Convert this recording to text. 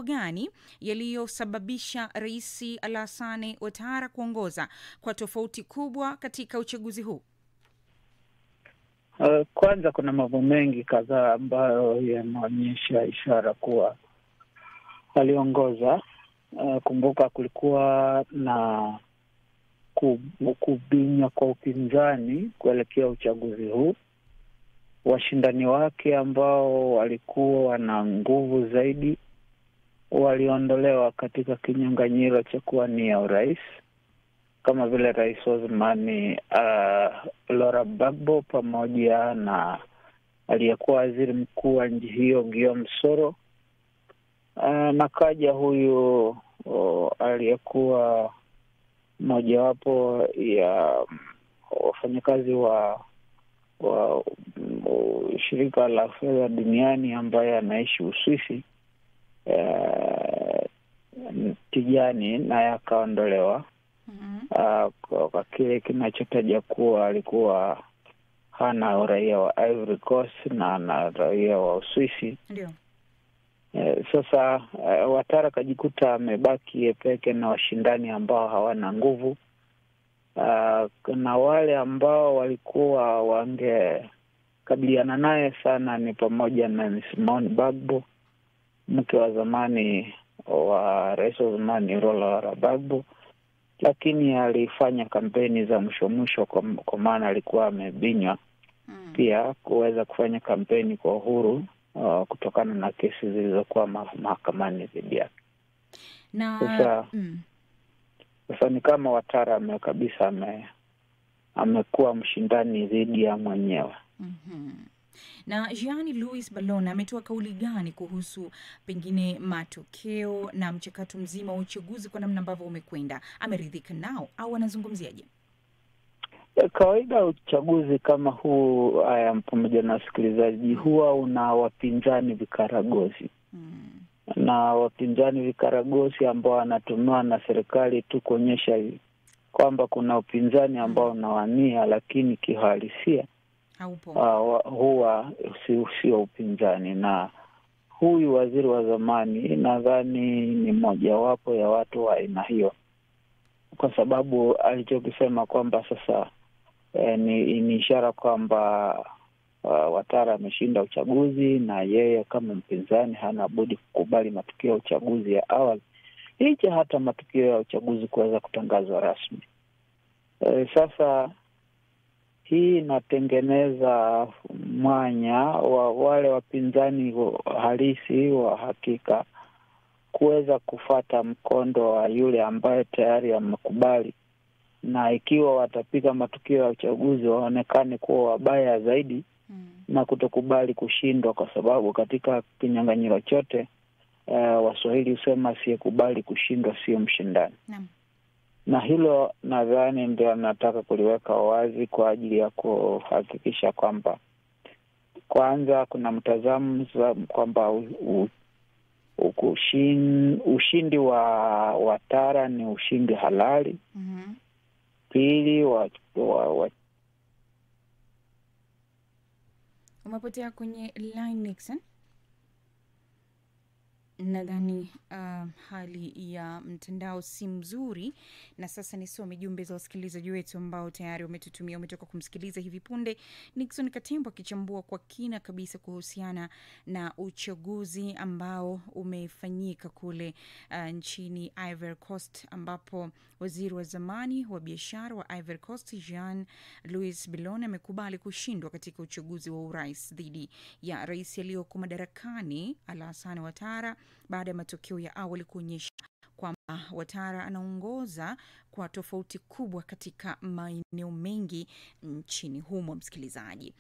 gani yaliyosababisha Rais Alassane Ouattara kuongoza kwa tofauti kubwa katika uchaguzi huu? Kwanza kuna mambo mengi kadhaa ambayo yanaonyesha ishara kuwa aliongoza. Kumbuka kulikuwa na kubinya kwa upinzani kuelekea uchaguzi huu. Washindani wake ambao walikuwa wana nguvu zaidi waliondolewa katika kinyang'anyiro cha kuwania urais, kama vile rais wa zamani Laurent Gbagbo pamoja na aliyekuwa waziri mkuu wa nchi hiyo Guillaume Soro, na kaja huyu aliyekuwa mojawapo ya wafanyakazi wa shirika la fedha duniani ambaye anaishi Uswisi, Tijani, naye akaondolewa kwa kile kinachotaja kuwa alikuwa hana uraia wa Ivory Coast na na raia wa Uswisi. Ndio. Sasa Ouattara kajikuta amebaki peke na washindani ambao hawana nguvu. Na wale ambao walikuwa wangekabiliana naye sana ni pamoja na Simone Gbagbo, mke wa zamani wa rais wa zamani Laurent Gbagbo, lakini alifanya kampeni za mwisho kwa maana alikuwa amebinywa pia kuweza kufanya kampeni kwa uhuru kutokana na kesi zilizokuwa mahakamani dhidi yake. Sasa ni kama Ouattara amekuwa mshindani dhidi ya mwenyewe. Na Jean-Louis Ballon ametoa kauli gani kuhusu pengine matokeo na mchakato mzima wa uchaguzi kwa namna ambavyo umekwenda? Ameridhika nao au anazungumziaje? Kawaida uchaguzi kama huu, pamoja na wasikilizaji, huwa una wapinzani vikaragosi. Na wapinzani vikaragosi ambao wanatumiwa na serikali tu kuonyesha kwamba kuna upinzani ambao unawania, lakini kihalisia huwa sio upinzani. Na huyu waziri wa zamani nadhani ni mojawapo ya watu wa aina hiyo, kwa sababu alichokisema kwamba sasa ni ishara kwamba Ouattara ameshinda uchaguzi na yeye kama mpinzani hana budi kukubali matukio ya uchaguzi ya awali, licha hata matukio ya uchaguzi kuweza kutangazwa rasmi. Sasa hii inatengeneza mwanya wa wale wapinzani halisi wa hakika kuweza kufata mkondo wa yule ambaye tayari amekubali, na ikiwa watapiga matukio ya uchaguzi waonekane kuwa wabaya zaidi na kutokubali kushindwa, kwa sababu katika kinyang'anyiro chote Waswahili husema asiyekubali kushindwa sio mshindani. Na hilo nadhani ndio anataka kuliweka wazi kwa ajili ya kuhakikisha kwamba kwanza kuna mtazamo kwamba ushindi wa Ouattara ni ushindi halali. Pili, umepotea kwenye line Nixon. Nadhani hali ya mtandao si mzuri, na sasa nisome jumbe za wasikilizaji wetu ambao tayari umetutumia. Umetoka kumsikiliza hivi punde Nixon Katembo akichambua kwa kina kabisa kuhusiana na uchaguzi ambao umefanyika kule nchini Ivory Coast, ambapo waziri wa zamani wa biashara wa Ivory Coast Jean-Louis Ballon amekubali kushindwa katika uchaguzi wa urais dhidi ya rais aliyoko madarakani Alassane Ouattara, baada ya matokeo ya awali kuonyesha kwamba Ouattara anaongoza kwa tofauti kubwa katika maeneo mengi nchini humo, msikilizaji.